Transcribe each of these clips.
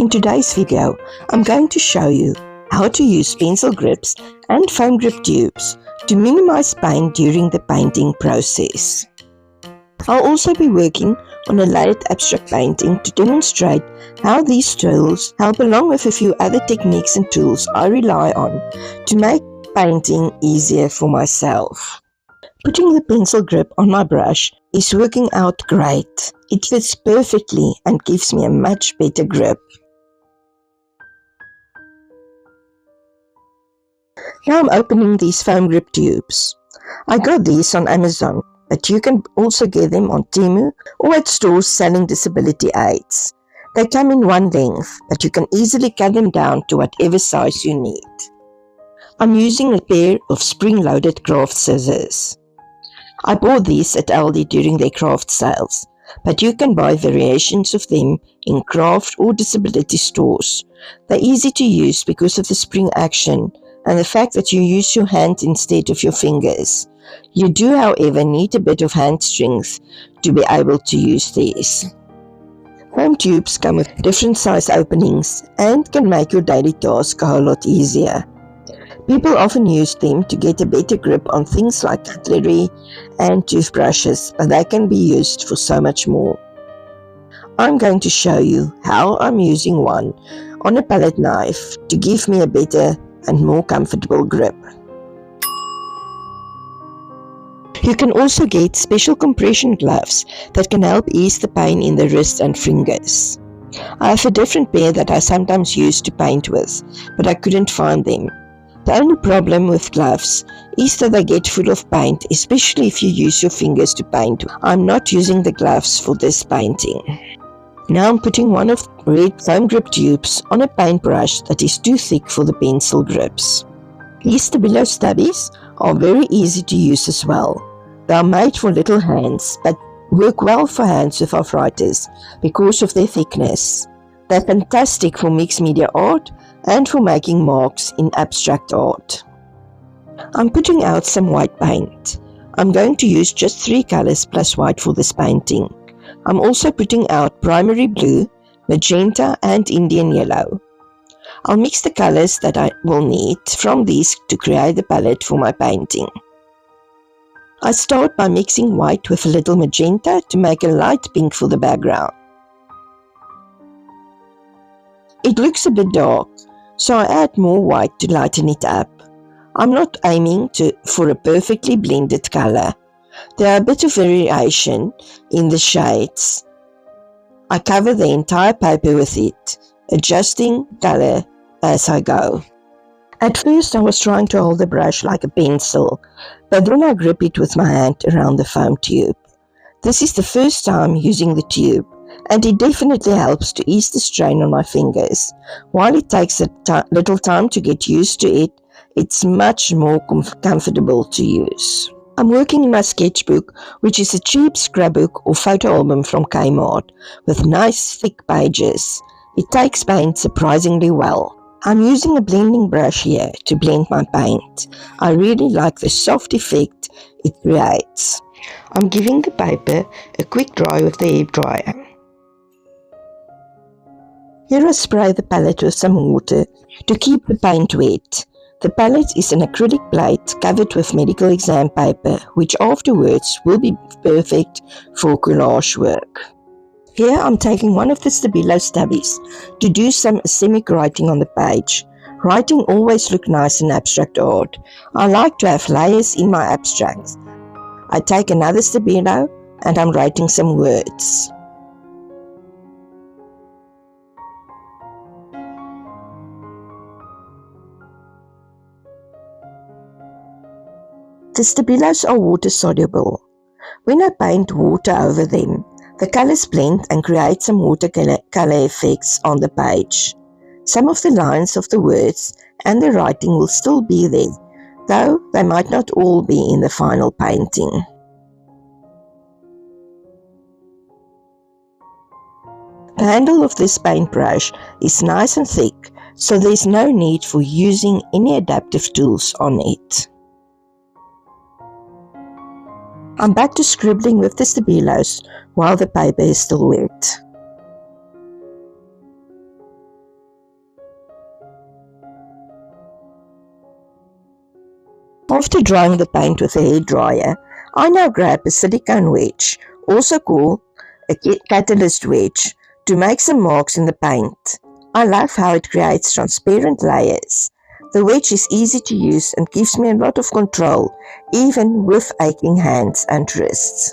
In today's video, I'm going to show you how to use pencil grips and foam grip tubes to minimize pain during the painting process. I'll also be working on a layered abstract painting to demonstrate how these tools help, along with a few other techniques and tools I rely on to make painting easier for myself. Putting the pencil grip on my brush is working out great. It fits perfectly and gives me a much better grip. Now I'm opening these foam grip tubes. I got these on Amazon, but you can also get them on Temu or at stores selling disability aids. They come in one length, but you can easily cut them down to whatever size you need. I'm using a pair of spring-loaded craft scissors. I bought these at Aldi during their craft sales, but you can buy variations of them in craft or disability stores. They're easy to use because of the spring action and the fact that you use your hand instead of your fingers. You do, however, need a bit of hand strength to be able to use these. Foam tubes come with different size openings and can make your daily task a whole lot easier. People often use them to get a better grip on things like cutlery and toothbrushes, but they can be used for so much more. I'm going to show you how I'm using one on a palette knife to give me a better and more comfortable grip. You can also get special compression gloves that can help ease the pain in the wrists and fingers. I have a different pair that I sometimes use to paint with, but I couldn't find them. The only problem with gloves is that they get full of paint, especially if you use your fingers to paint. I'm not using the gloves for this painting. Now I'm putting one of red foam grip tubes on a paintbrush that is too thick for the pencil grips. These Stabilo stubbies are very easy to use as well. They are made for little hands, but work well for hands with arthritis because of their thickness. They're fantastic for mixed media art and for making marks in abstract art. I'm putting out some white paint. I'm going to use just 3 colors plus white for this painting. I'm also putting out primary blue, magenta and Indian yellow. I'll mix the colors that I will need from these to create the palette for my painting. I start by mixing white with a little magenta to make a light pink for the background. It looks a bit dark, so I add more white to lighten it up. I'm not aiming for a perfectly blended color. There are a bit of variation in the shades. I cover the entire paper with it, adjusting color as I go. At first I was trying to hold the brush like a pencil, but then I grip it with my hand around the foam tube. This is the first time using the tube, and it definitely helps to ease the strain on my fingers. While it takes a little time to get used to it, it's much more comfortable to use. I'm working in my sketchbook, which is a cheap scrapbook or photo album from Kmart with nice thick pages. It takes paint surprisingly well. I'm using a blending brush here to blend my paint. I really like the soft effect it creates. I'm giving the paper a quick dry with the hairdryer. Here I spray the palette with some water to keep the paint wet. The palette is an acrylic plate covered with medical exam paper, which afterwards will be perfect for collage work. Here I'm taking one of the Stabilo stubbies to do some asemic writing on the page. Writing always looks nice in abstract art. I like to have layers in my abstracts. I take another Stabilo and I'm writing some words. The Stabilos are water soluble. When I paint water over them, the colors blend and create some watercolor effects on the page. Some of the lines of the words and the writing will still be there, though they might not all be in the final painting. The handle of this paintbrush is nice and thick, so there is no need for using any adaptive tools on it. I'm back to scribbling with the Stabilos while the paper is still wet. After drying the paint with a hairdryer, I now grab a silicone wedge, also called a catalyst wedge, to make some marks in the paint. I love how it creates transparent layers. The wedge is easy to use and gives me a lot of control, even with aching hands and wrists.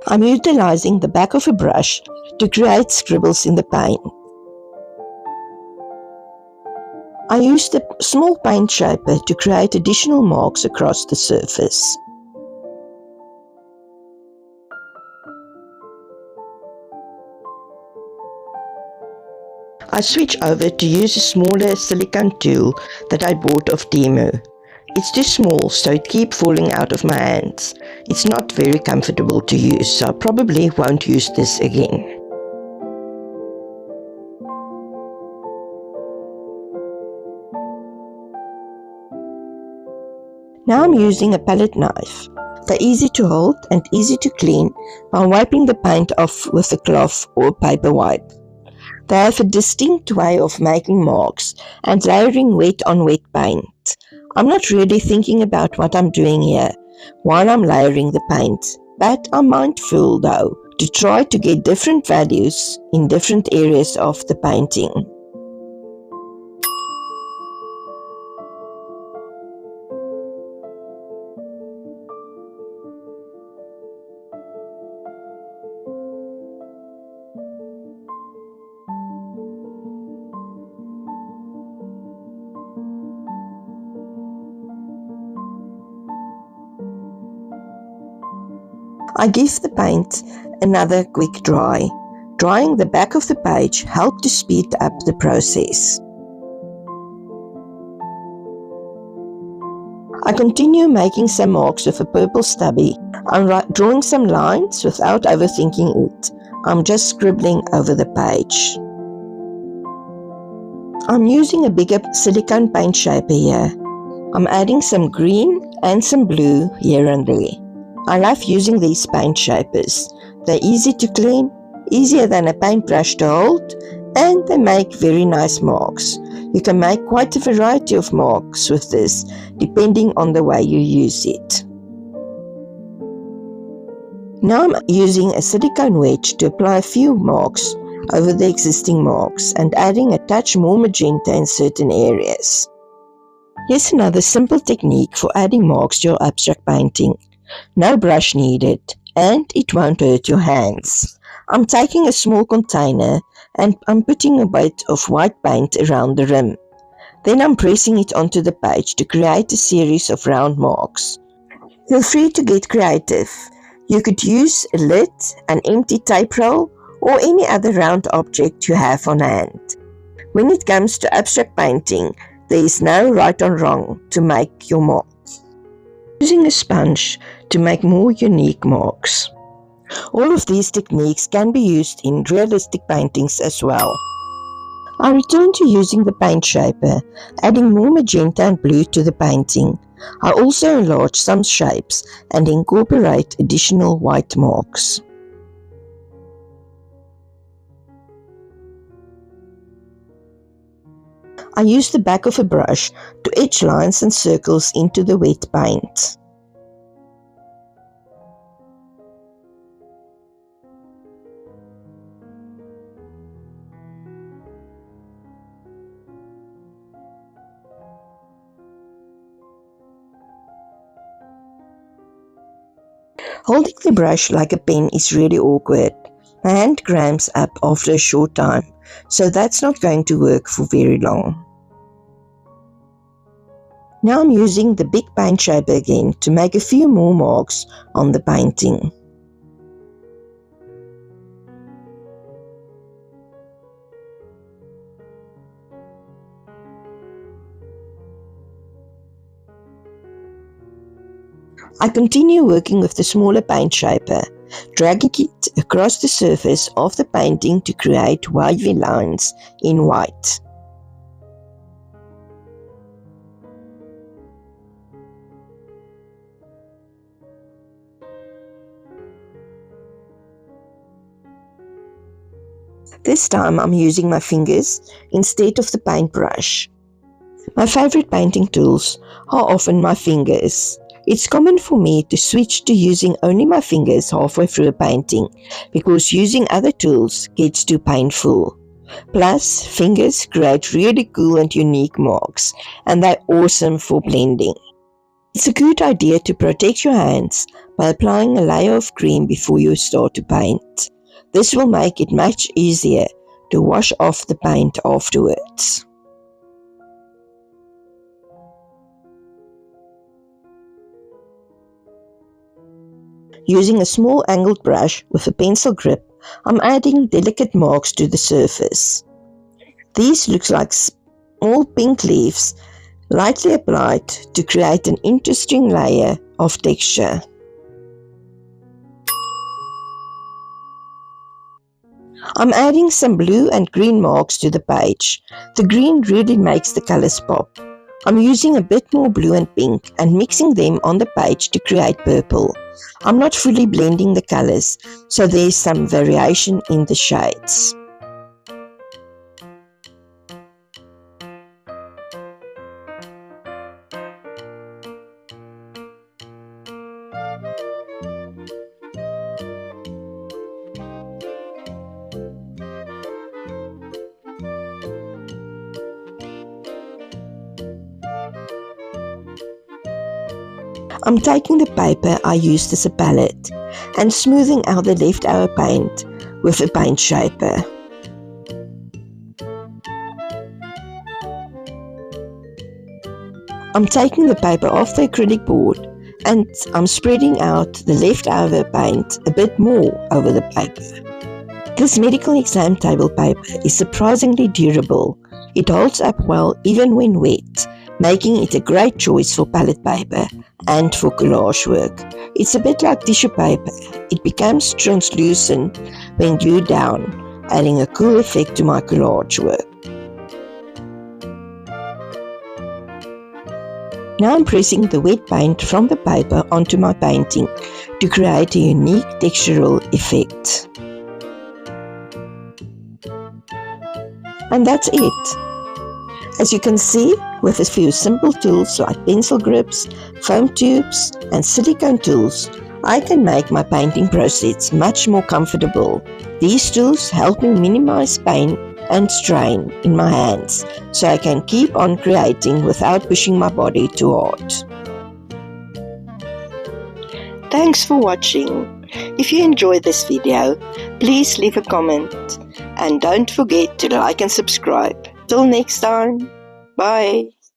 I'm utilizing the back of a brush to create scribbles in the paint. I used a small paint shaper to create additional marks across the surface. I switch over to use a smaller silicone tool that I bought off Temu. It's too small, so it keeps falling out of my hands. It's not very comfortable to use, so I probably won't use this again. Now I'm using a palette knife. They're easy to hold and easy to clean by wiping the paint off with a cloth or paper wipe. They have a distinct way of making marks and layering wet on wet paint. I'm not really thinking about what I'm doing here while I'm layering the paint, but I'm mindful though to try to get different values in different areas of the painting. I give the paint another quick dry. Drying the back of the page helps to speed up the process. I continue making some marks with a purple stubby. I'm drawing some lines without overthinking it. I'm just scribbling over the page. I'm using a bigger silicone paint shaper here. I'm adding some green and some blue here and there. I love using these paint shapers. They're easy to clean, easier than a paintbrush to hold, and they make very nice marks. You can make quite a variety of marks with this, depending on the way you use it. Now I'm using a silicone wedge to apply a few marks over the existing marks and adding a touch more magenta in certain areas. Here's another simple technique for adding marks to your abstract painting. No brush needed, and it won't hurt your hands. I'm taking a small container and I'm putting a bit of white paint around the rim. Then I'm pressing it onto the page to create a series of round marks. Feel free to get creative. You could use a lid, an empty tape roll, or any other round object you have on hand. When it comes to abstract painting, there is no right or wrong to make your mark. Using a sponge to make more unique marks. All of these techniques can be used in realistic paintings as well. I return to using the paint shaper, adding more magenta and blue to the painting. I also enlarge some shapes and incorporate additional white marks. I use the back of a brush to etch lines and circles into the wet paint. Holding the brush like a pen is really awkward. My hand cramps up after a short time, so that's not going to work for very long. Now I'm using the big paint shaper again to make a few more marks on the painting. I continue working with the smaller paint shaper, dragging it across the surface of the painting to create wavy lines in white. This time I'm using my fingers instead of the paintbrush. My favorite painting tools are often my fingers. It's common for me to switch to using only my fingers halfway through a painting because using other tools gets too painful. Plus, fingers create really cool and unique marks, and they're awesome for blending. It's a good idea to protect your hands by applying a layer of cream before you start to paint. This will make it much easier to wash off the paint afterwards. Using a small angled brush with a pencil grip, I'm adding delicate marks to the surface. These look like small pink leaves, lightly applied to create an interesting layer of texture. I'm adding some blue and green marks to the page. The green really makes the colors pop. I'm using a bit more blue and pink and mixing them on the page to create purple. I'm not fully blending the colors, so there's some variation in the shades. I'm taking the paper I used as a palette and smoothing out the leftover paint with a paint shaper. I'm taking the paper off the acrylic board and I'm spreading out the leftover paint a bit more over the paper. This medical exam table paper is surprisingly durable. It holds up well even when wet, making it a great choice for palette paper and for collage work. It's a bit like tissue paper. It becomes translucent when glued down, adding a cool effect to my collage work. Now I'm pressing the wet paint from the paper onto my painting to create a unique textural effect. And that's it. As you can see, with a few simple tools like pencil grips, foam tubes, and silicone tools, I can make my painting process much more comfortable. These tools help me minimize pain and strain in my hands, so I can keep on creating without pushing my body too hard. Thanks for watching. If you enjoyed this video, please leave a comment and don't forget to like and subscribe. Till next time, bye.